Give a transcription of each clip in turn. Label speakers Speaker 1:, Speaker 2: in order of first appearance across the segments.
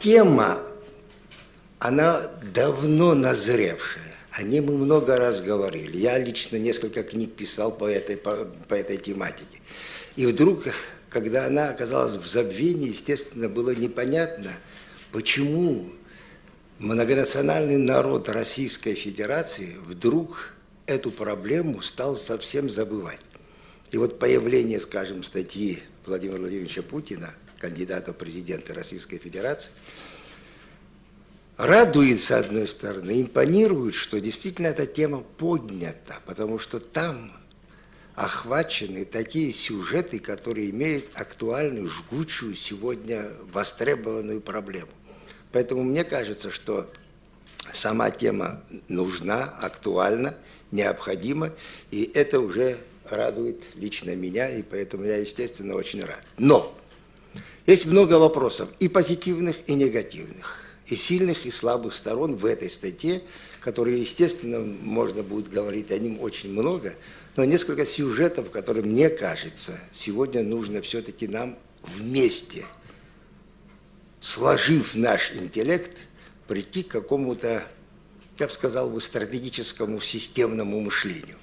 Speaker 1: Тема, она давно назревшая. О ней мы много раз говорили. Я лично несколько книг писал по этой тематике. И вдруг, когда она оказалась в забвении, естественно, было непонятно, почему многонациональный народ Российской Федерации вдруг эту проблему стал совсем забывать. И вот появление, скажем, статьи Владимира Владимировича Путина, кандидата в президенты Российской Федерации, радует, с одной стороны, импонирует, что действительно эта тема поднята, потому что там охвачены такие сюжеты, которые имеют актуальную, жгучую, сегодня востребованную проблему. Поэтому мне кажется, что сама тема нужна, актуальна, необходима, и это уже радует лично меня, и поэтому я, естественно, очень рад. Но есть много вопросов, и позитивных, и негативных, и сильных, и слабых сторон в этой статье, которые, естественно, можно будет говорить о нем очень много, но несколько сюжетов, которые, мне кажется, сегодня нужно все-таки нам вместе, сложив наш интеллект, прийти к какому-то, я бы сказал, стратегическому системному мышлению.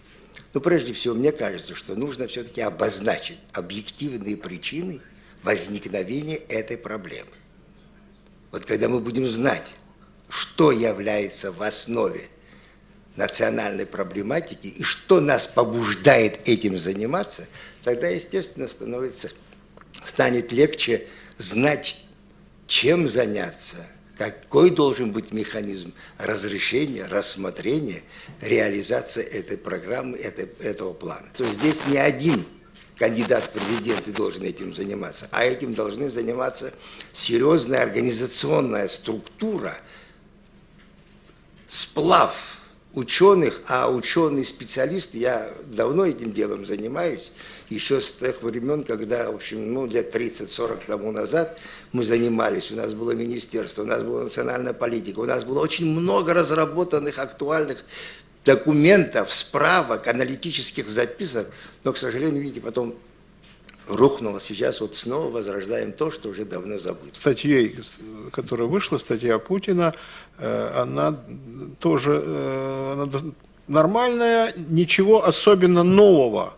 Speaker 1: Но прежде всего, мне кажется, что нужно все-таки обозначить объективные причины возникновения этой проблемы. Вот когда мы будем знать, что является в основе национальной проблематики и что нас побуждает этим заниматься, тогда, естественно, станет легче знать, чем заняться, какой должен быть механизм разрешения, рассмотрения, реализации этой программы, этого плана. То есть здесь не один кандидат в президенты должен этим заниматься, а этим должны заниматься серьезная организационная структура, сплав ученых, а ученые-специалисты, я давно этим делом занимаюсь, еще с тех времен, когда, в общем, лет 30-40 тому назад мы занимались, у нас было министерство, у нас была национальная политика, у нас было очень много разработанных актуальных документов, справок, аналитических записок, но, к сожалению, видите, потом рухнуло. Сейчас вот снова возрождаем то, что уже давно забыто.
Speaker 2: Статьей, которая вышла, статья Путина, она тоже нормальная, ничего особенно нового.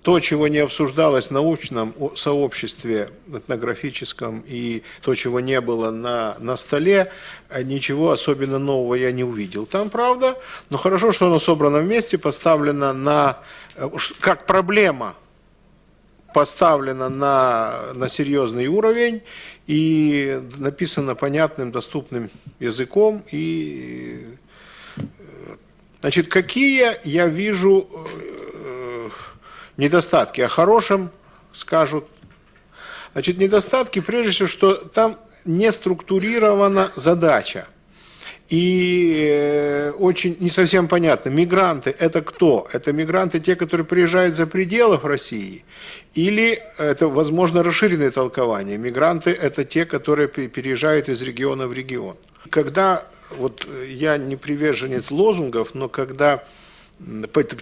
Speaker 2: То, чего не обсуждалось в научном сообществе этнографическом, и то, чего не было на столе, ничего особенно нового я не увидел. Там, правда, но хорошо, что оно собрано вместе, поставлено как проблема, поставлено на серьезный уровень и написано понятным, доступным языком. И, значит, какие я вижу недостатки? О хорошем скажут. Значит, недостатки, прежде всего, что там не структурирована задача. И очень не совсем понятно, мигранты это кто? Это мигранты те, которые приезжают за пределы России? Или это, возможно, расширенное толкование? Мигранты это те, которые переезжают из региона в регион. Когда, вот я не приверженец лозунгов, но когда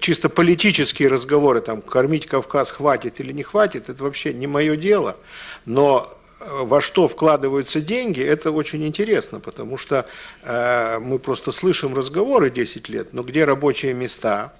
Speaker 2: чисто политические разговоры, там, кормить Кавказ хватит или не хватит, это вообще не мое дело, но во что вкладываются деньги, это очень интересно, потому что мы просто слышим разговоры 10 лет, но где рабочие места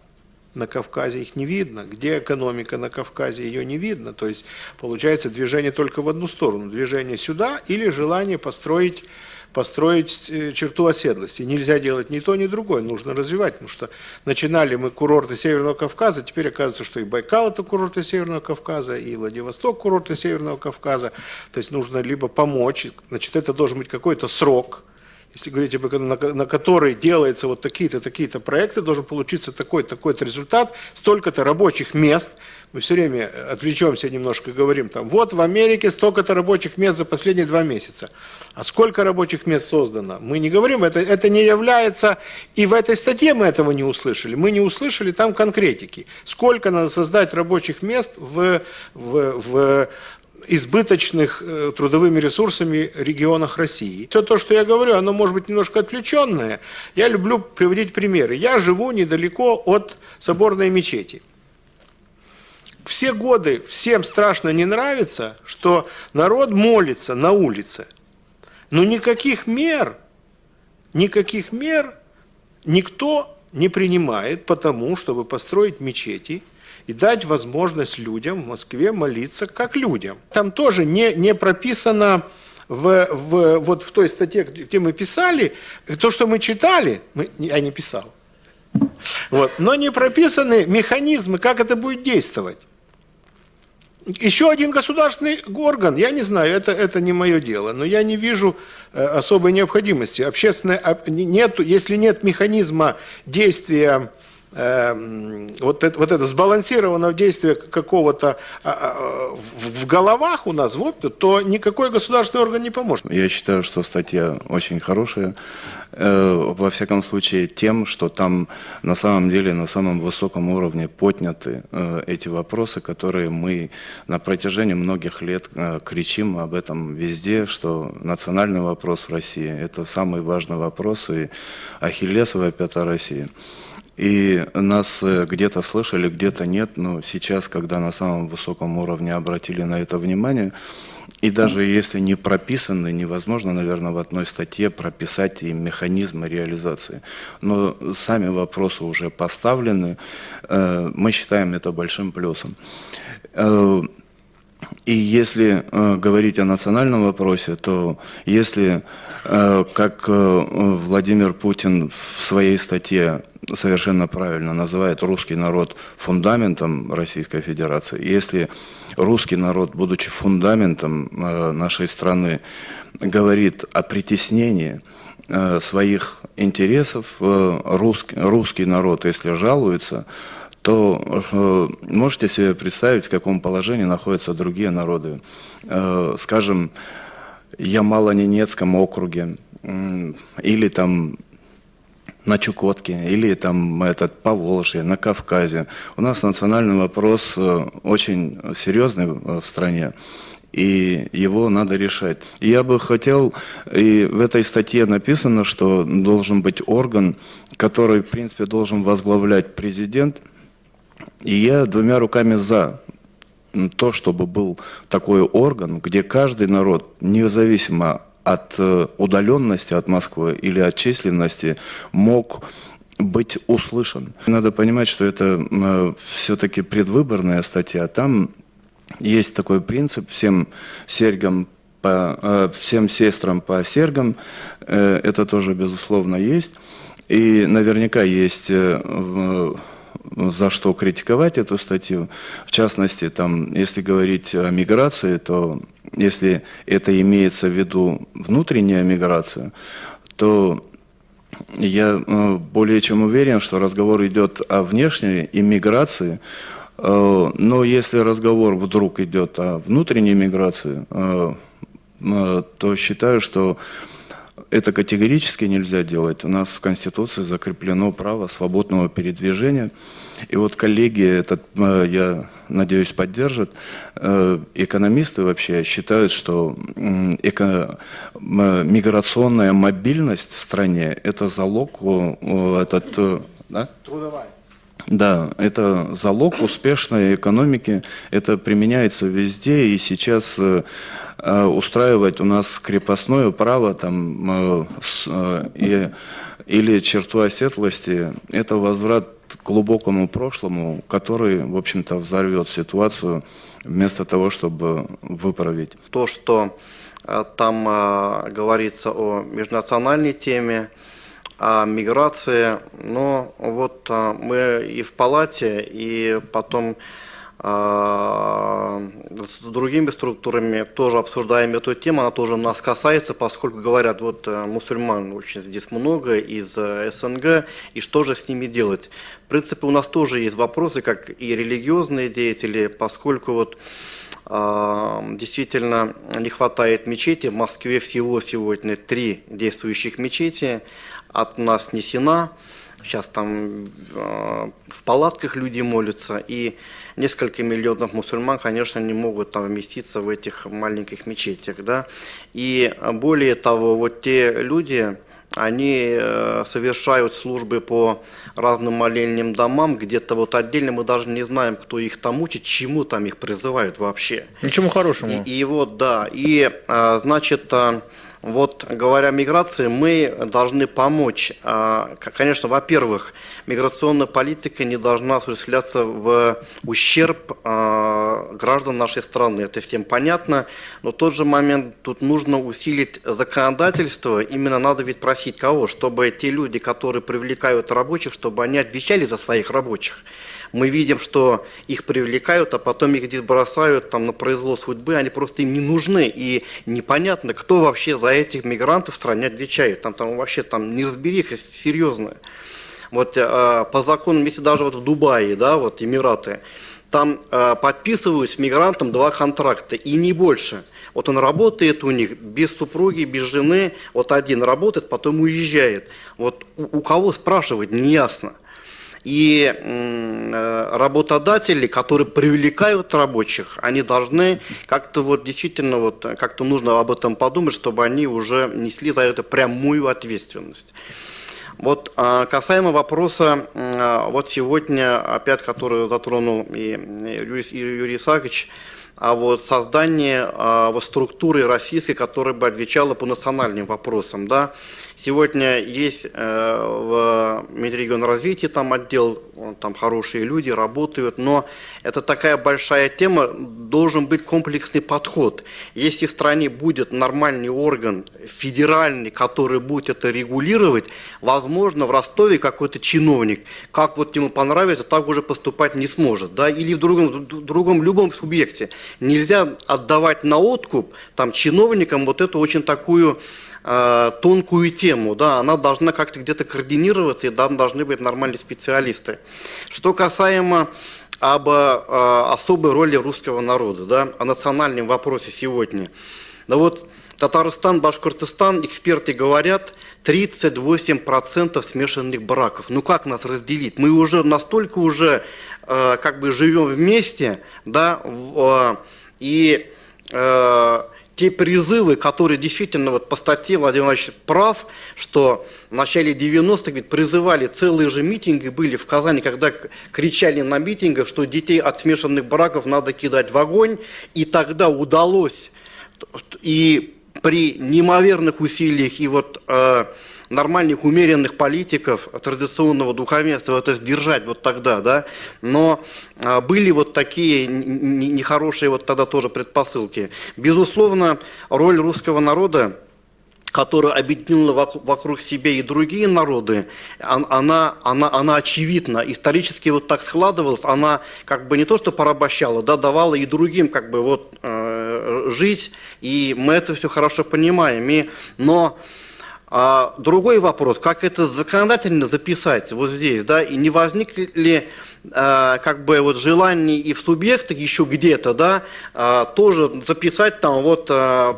Speaker 2: на Кавказе, их не видно, где экономика на Кавказе, ее не видно, то есть получается движение только в одну сторону, движение сюда или желание построить черту оседлости. Нельзя делать ни то, ни другое, нужно развивать, потому что начинали мы курорты Северного Кавказа, теперь оказывается, что и Байкал это курорты Северного Кавказа, и Владивосток курорты Северного Кавказа, то есть нужно либо помочь, значит, это должен быть какой-то срок, если говорить об на который делаются вот такие-то проекты, должен получиться такой-то результат, столько-то рабочих мест. Мы все время отвлечемся немножко, говорим, там, вот в Америке столько-то рабочих мест за последние 2 месяца. А сколько рабочих мест создано? Мы не говорим, это не является, и в этой статье мы этого не услышали. Мы не услышали там конкретики. Сколько надо создать рабочих мест в избыточных трудовыми ресурсами регионах России. Все то, что я говорю, оно может быть немножко отвлеченное. Я люблю приводить примеры. Я живу недалеко от соборной мечети. Все годы всем страшно не нравится, что народ молится на улице. Но никаких мер никто не принимает потому, чтобы построить мечети и дать возможность людям в Москве молиться как людям. Там тоже не прописано вот в той статье, где мы писали, то, что мы читали, я не писал, вот, но не прописаны механизмы, как это будет действовать. Еще один государственный орган, я не знаю, это не мое дело, но я не вижу особой необходимости. Если нет механизма действия, вот это сбалансированного действия какого-то в головах у нас, то никакой государственный орган не поможет.
Speaker 3: Я считаю, что статья очень хорошая, во всяком случае тем, что там на самом деле на самом высоком уровне подняты эти вопросы, которые мы на протяжении многих лет кричим об этом везде, что национальный вопрос в России – это самый важный вопрос и ахиллесовая пята России. И нас где-то слышали, где-то нет, но сейчас, когда на самом высоком уровне обратили на это внимание, и даже если не прописаны, невозможно, наверное, в одной статье прописать и механизмы реализации. Но сами вопросы уже поставлены, мы считаем это большим плюсом. И если говорить о национальном вопросе, то если, как Владимир Путин в своей статье совершенно правильно называет русский народ фундаментом Российской Федерации, если русский народ, будучи фундаментом нашей страны, говорит о притеснении своих интересов, русский народ, если жалуется, то можете себе представить, в каком положении находятся другие народы. Скажем, Ямало-Ненецком округе, или там на Чукотке, или там Поволжье, на Кавказе. У нас национальный вопрос очень серьезный в стране, и его надо решать. И я бы хотел, и в этой статье написано, что должен быть орган, который, в принципе, должен возглавлять президент. И я двумя руками за то, чтобы был такой орган, где каждый народ, независимо от удаленности от Москвы или от численности, мог быть услышан. Надо понимать, что это все-таки предвыборная статья. Там есть такой принцип: всем сестрам по сергам, это тоже безусловно есть. И наверняка есть за что критиковать эту статью. В частности, там, если говорить о миграции, то если это имеется в виду внутренняя миграция, то я более чем уверен, что разговор идет о внешней иммиграции. Но если разговор вдруг идет о внутренней миграции, то считаю, что это категорически нельзя делать. У нас в Конституции закреплено право свободного передвижения. И вот коллеги, я надеюсь, поддержат, экономисты вообще считают, что миграционная мобильность в стране – это залог, да?
Speaker 2: Трудовая.
Speaker 3: Да, это залог успешной экономики, это применяется везде, и сейчас устраивать у нас крепостное право там, или черту оседлости – это возврат к глубокому прошлому, который, в общем-то, взорвет ситуацию вместо того, чтобы выправить.
Speaker 4: То, что там говорится о межнациональной теме, о миграции, но вот мы и в палате, и потом с другими структурами тоже обсуждаем эту тему, она тоже нас касается, поскольку говорят, вот мусульман очень здесь много из СНГ, и что же с ними делать? В принципе, у нас тоже есть вопросы, как и религиозные деятели, поскольку вот действительно не хватает мечети. В Москве всего сегодня 3 действующих мечети от нас снесена. Сейчас там в палатках люди молятся, и несколько миллионов мусульман, конечно, не могут там вместиться в этих маленьких мечетях, да. И более того, вот те люди, они совершают службы по разным молельным домам, где-то вот отдельно мы даже не знаем, кто их там учит, чему там их призывают вообще.
Speaker 5: Ничему хорошему.
Speaker 4: И вот, да, и значит, Вот, говоря о миграции, мы должны помочь. Конечно, во-первых, миграционная политика не должна осуществляться в ущерб граждан нашей страны. Это всем понятно. Но в тот же момент тут нужно усилить законодательство. Именно надо ведь просить кого? Чтобы те люди, которые привлекают рабочих, чтобы они отвечали за своих рабочих. Мы видим, что их привлекают, а потом их здесь бросают там, на произвол судьбы, они просто им не нужны. И непонятно, кто вообще за этих мигрантов в стране отвечает. Там вообще неразбериха серьезная. Вот по законам, если даже вот в Дубае, да, вот Эмираты, там подписывают с мигрантом 2 контракта и не больше. Вот он работает у них без супруги, без жены, вот один работает, потом уезжает. Вот у кого спрашивать, неясно. И работодатели, которые привлекают рабочих, они должны как-то вот действительно вот как-то нужно об этом подумать, чтобы они уже несли за это прямую ответственность. Вот касаемо вопроса, вот сегодня опять, который затронул и Юрий Исаакович, а вот создание вот структуры российской, которая бы отвечала по национальным вопросам, да. Сегодня есть в Минрегионразвитии там отдел, там хорошие люди работают, но это такая большая тема, должен быть комплексный подход. Если в стране будет нормальный орган, федеральный, который будет это регулировать, возможно, в Ростове какой-то чиновник, как вот ему понравится, так уже поступать не сможет, да, или в другом любом субъекте. Нельзя отдавать на откуп там чиновникам вот эту очень такую тонкую тему, да, она должна как-то где-то координироваться, и там должны быть нормальные специалисты. Что касаемо особой роли русского народа, да, о национальном вопросе сегодня. Да вот Татарстан, Башкортостан, эксперты говорят, 38% смешанных браков. Ну как нас разделить? Мы уже настолько уже как бы живем вместе, да, и те призывы, которые действительно вот по статье Владимир Владимирович прав, что в начале 90-х ведь призывали, целые же митинги были в Казани, когда кричали на митингах, что детей от смешанных браков надо кидать в огонь, и тогда удалось, и при неимоверных усилиях и вот нормальных, умеренных политиков традиционного духовенства это сдержать вот тогда, да, но были вот такие нехорошие вот тогда тоже предпосылки. Безусловно, роль русского народа, которая объединила вокруг себя и другие народы, она очевидна. Исторически вот так складывалась, она как бы не то что порабощала, да, давала и другим как бы вот жить, и мы это все хорошо понимаем. Но другой вопрос, как это законодательно записать вот здесь, да, и не возникли ли как бы вот желание и в субъектах еще где-то, да, тоже записать там вот про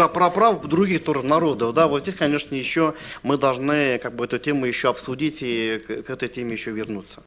Speaker 4: прав других тоже народов, да, вот здесь, конечно, еще мы должны как бы эту тему еще обсудить и к этой теме еще вернуться.